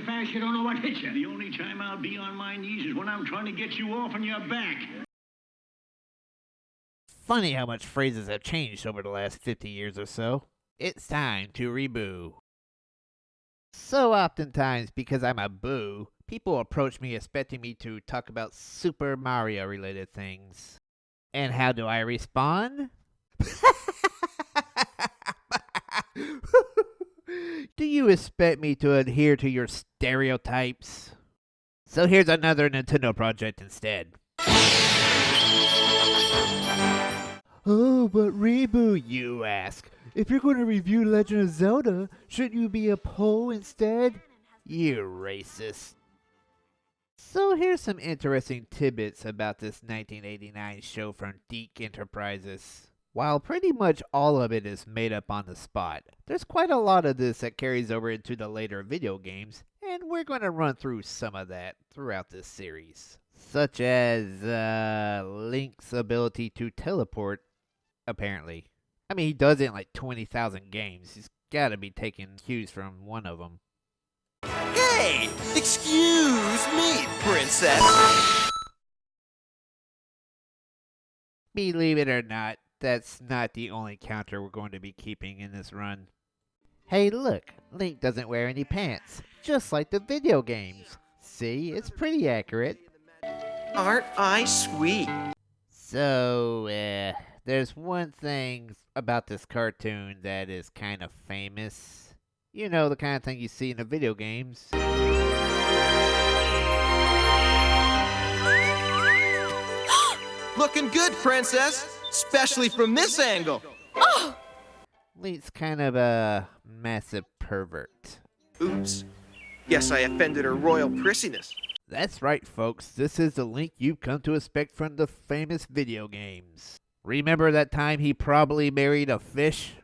so fast you don't know what hit you. The only time I'll be on my knees is when I'm trying to get you off on your back. Funny how much phrases have changed over the last 50 years or so. It's time to ReBoow. So oftentimes, because I'm a boo, people approach me expecting me to talk about Super Mario related things. And how do I respond? Do you expect me to adhere to your stereotypes? So here's another Nintendo project instead. Oh, but ReBoow, you ask. If you're going to review Legend of Zelda, shouldn't you be a Poe instead? You racist. So here's some interesting tidbits about this 1989 show from DiC Enterprises. While pretty much all of it is made up on the spot, there's quite a lot of this that carries over into the later video games, and we're going to run through some of that throughout this series. Such as Link's ability to teleport, apparently. I mean, he does it in like 20,000 games. He's got to be taking cues from one of them. Hey! Excuse me, princess! Believe it or not, that's not the only counter we're going to be keeping in this run. Hey look, Link doesn't wear any pants, just like the video games. See, it's pretty accurate. Aren't I sweet? So, there's one thing about this cartoon that is kind of famous. You know, the kind of thing you see in the video games. Looking good, princess! Especially from this angle! Oh! Link's kind of a massive pervert. Oops. Guess I offended her royal prissiness. That's right, folks. This is the Link you've come to expect from the famous video games. Remember that time he probably married a fish?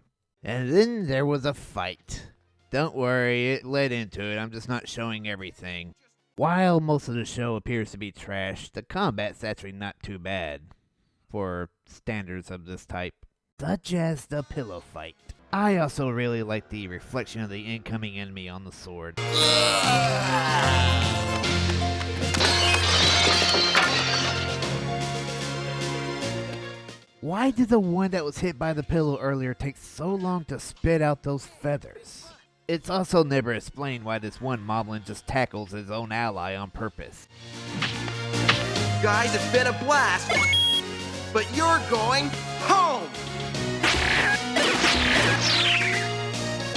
And then there was a fight. Don't worry, it led into it. I'm just not showing everything. While most of the show appears to be trash, the combat's actually not too bad for standards of this type, such as the pillow fight. I also really like the reflection of the incoming enemy on the sword. Why did the one that was hit by the pillow earlier take so long to spit out those feathers? It's also never explained why this one moblin just tackles his own ally on purpose. Guys, it's been a blast! But you're going home!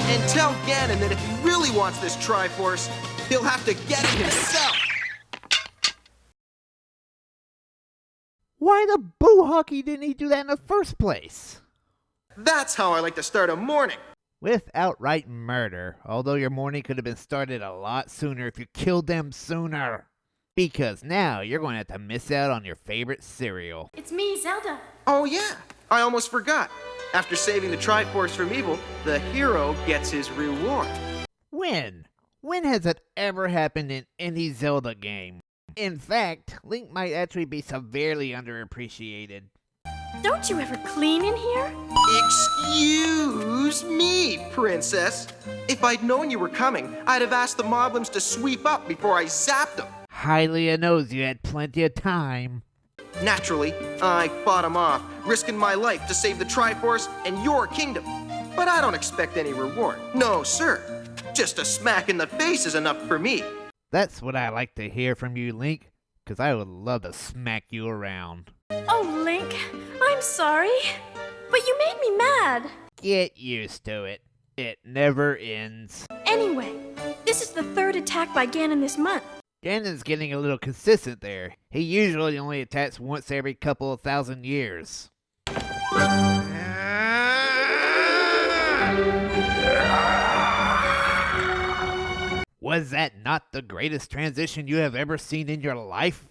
And tell Ganon that if he really wants this Triforce, he'll have to get it himself! Why the boo hockey didn't he do that in the first place? That's how I like to start a morning! With outright murder, although your morning could have been started a lot sooner if you killed them sooner. Because now you're going to have to miss out on your favorite cereal. It's me, Zelda. Oh yeah, I almost forgot. After saving the Triforce from evil, the hero gets his reward. When? When has it ever happened in any Zelda game? In fact, Link might actually be severely underappreciated. Don't you ever clean in here? Excuse me, princess. If I'd known you were coming, I'd have asked the moblins to sweep up before I zapped them. Hylia knows you had plenty of time. Naturally, I fought him off, risking my life to save the Triforce and your kingdom. But I don't expect any reward. No, sir. Just a smack in the face is enough for me. That's what I like to hear from you, Link, because I would love to smack you around. Oh, Link, I'm sorry. But you made me mad. Get used to it. It never ends. Anyway, this is the third attack by Ganon this month. Ganon's getting a little consistent there. He usually only attacks once every couple of thousand years. Was that not the greatest transition you have ever seen in your life?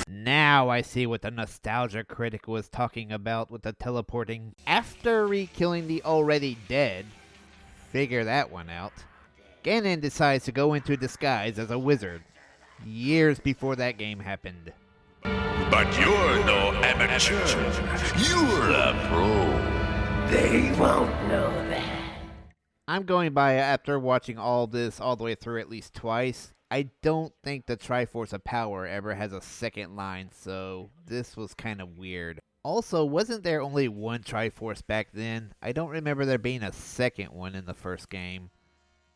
Now I see what the nostalgia critic was talking about with the teleporting. After re-killing the already dead, figure that one out, Ganon decides to go into disguise as a wizard, years before that game happened. But you're no amateur. You're a pro. They won't know that. I'm going by after watching all this all the way through at least twice. I don't think the Triforce of Power ever has a second line, so this was kind of weird. Also, wasn't there only one Triforce back then? I don't remember there being a second one in the first game.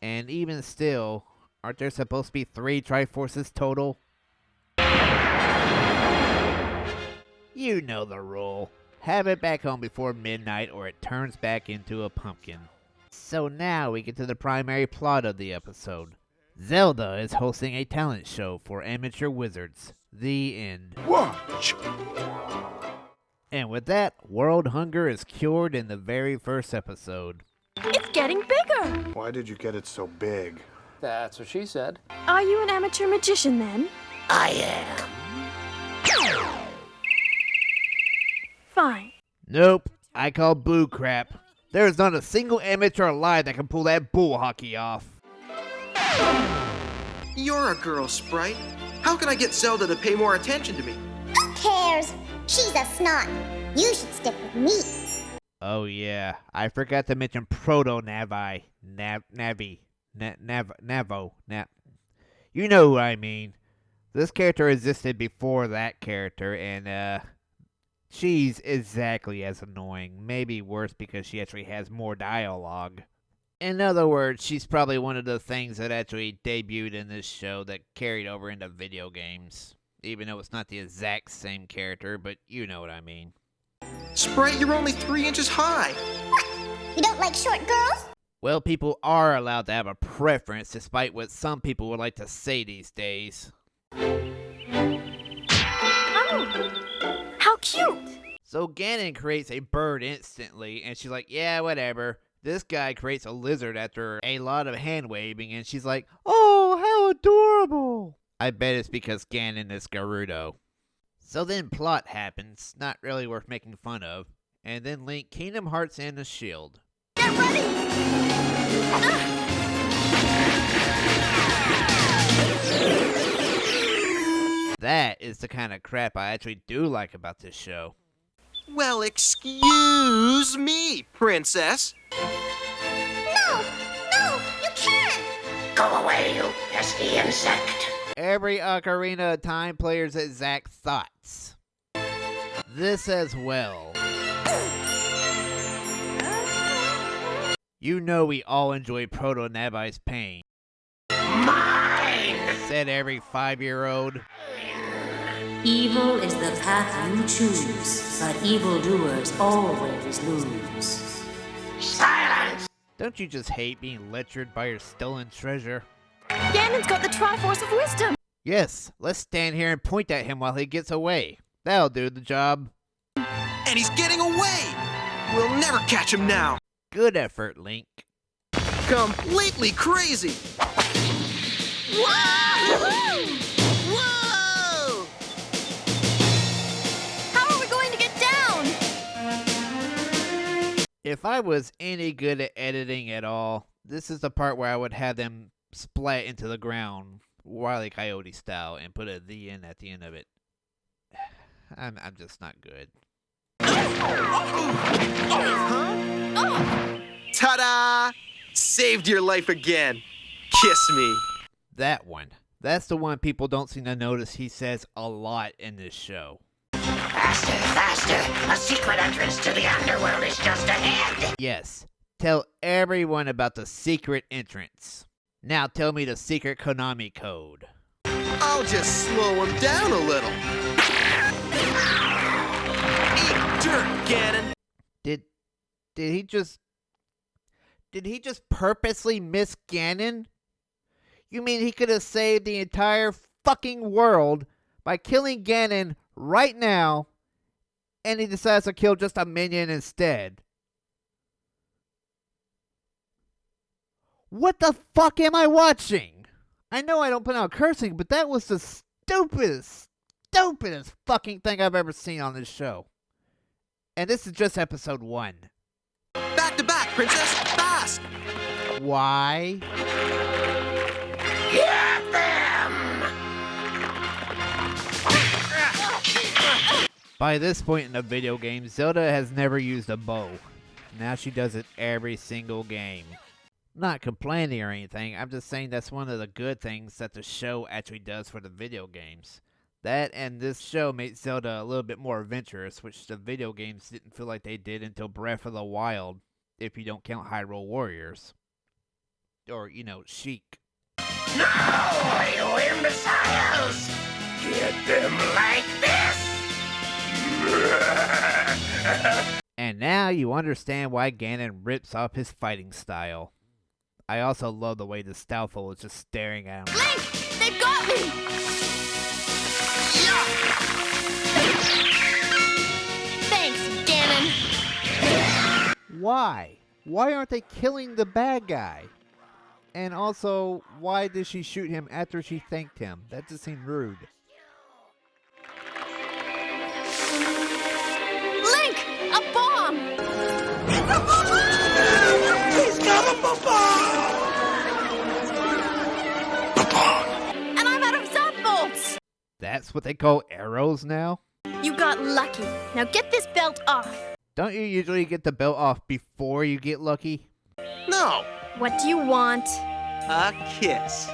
And even still, aren't there supposed to be 3 Triforces total? You know the rule. Have it back home before midnight or it turns back into a pumpkin. So now we get to the primary plot of the episode. Zelda is hosting a talent show for amateur wizards. The end. Watch. And with that, world hunger is cured in the very first episode. It's getting bigger! Why did you get it so big? That's what she said. Are you an amateur magician then? I am. Fine. Nope, I call boo crap. There is not a single amateur alive that can pull that bull hockey off. You're a girl, Sprite. How can I get Zelda to pay more attention to me? Who cares? She's a snot. You should stick with me. Oh yeah, I forgot to mention Proto-Navi. Navo. You know who I mean. This character existed before that character, and she's exactly as annoying. Maybe worse because she actually has more dialogue. In other words, she's probably one of the things that actually debuted in this show that carried over into video games. Even though it's not the exact same character, but you know what I mean. Sprite, you're only 3 inches high. What? You don't like short girls? Well, people are allowed to have a preference, despite what some people would like to say these days. Oh, how cute! So Ganon creates a bird instantly, and she's like, yeah, whatever. This guy creates a lizard after a lot of hand-waving, and she's like, oh, how adorable! I bet it's because Ganon is Gerudo. So then plot happens, not really worth making fun of, and then Link Kingdom Hearts and a shield. Get ready! That is the kind of crap I actually do like about this show. Well, excuse me, princess. No! No! You can't! Go away, you pesky insect. Every Ocarina of Time player's exact thoughts. This as well. You know we all enjoy Proto-Navi's pain. Mine! Said every 5-year-old. Evil is the path you choose, but evildoers always lose. Silence! Don't you just hate being lectured by your stolen treasure? Ganon's got the Triforce of Wisdom! Yes, let's stand here and point at him while he gets away. That'll do the job. And he's getting away! We'll never catch him now! Good effort, Link. Completely crazy! Whoa! Whoa! How are we going to get down? If I was any good at editing at all, this is the part where I would have them splat into the ground, Wile E. Coyote style, and put a "the" in at the end of it. I'm just not good. Ta-da! Saved your life again. Kiss me. That one. That's the one people don't seem to notice he says a lot in this show. Faster, faster! A secret entrance to the underworld is just ahead! Yes. Tell everyone about the secret entrance. Now tell me the secret Konami code. I'll just slow him down a little. Eat dirt, Ganon. Did he just purposely miss Ganon? You mean he could have saved the entire fucking world by killing Ganon right now, and he decides to kill just a minion instead? What the fuck am I watching? I know I don't put out cursing, but that was the stupidest fucking thing I've ever seen on this show. And this is just episode 1. Back to back, princess. Fast. Why? Get them! By this point in the video game, Zelda has never used a bow. Now she does it every single game. Not complaining or anything, I'm just saying that's one of the good things that the show actually does for the video games. That and this show makes Zelda a little bit more adventurous, which the video games didn't feel like they did until Breath of the Wild, if you don't count Hyrule Warriors. Or, Sheik. No, you imbeciles! Get them like this! And now you understand why Ganon rips off his fighting style. I also love the way the Stoutful is just staring at him. Link! They've got me! Thanks, Ganon. Why? Why aren't they killing the bad guy? And also, why did she shoot him after she thanked him? That just seemed rude. Link! A bomb! He's got a bomb! And I'm out of zap bolts! That's what they call arrows now? You got lucky. Now get this belt off. Don't you usually get the belt off before you get lucky? No, What do you want? a kiss.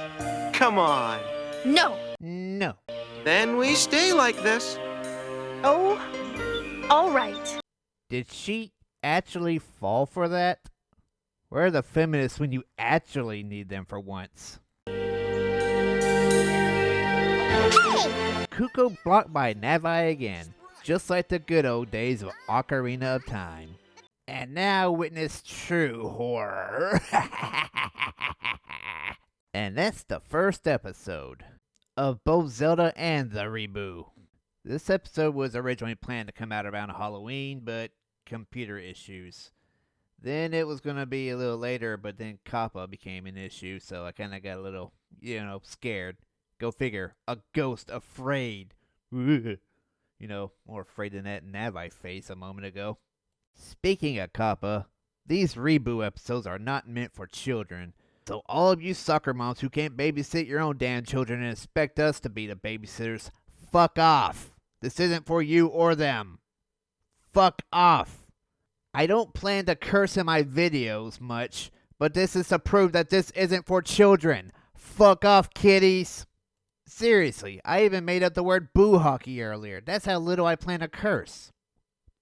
Come on. No. No. Then we stay like this. Oh, all right. Did she actually fall for that? Where are the feminists when you actually need them for once? Hey! Kuko blocked by Navi again, just like the good old days of Ocarina of Time. And now witness true horror. And that's the first episode of both Zelda and the ReBoow. This episode was originally planned to come out around Halloween, but computer issues. Then it was going to be a little later, but then COPPA became an issue, so I kind of got a little, scared. Go figure. A ghost afraid. More afraid than that Navi face a moment ago. Speaking of COPPA, these ReBoow episodes are not meant for children. So all of you soccer moms who can't babysit your own damn children and expect us to be the babysitters, fuck off. This isn't for you or them. Fuck off. I don't plan to curse in my videos much, but this is to prove that this isn't for children. Fuck off, kiddies. Seriously, I even made up the word boo hockey earlier. That's how little I plan to curse.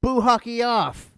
Boo hockey off.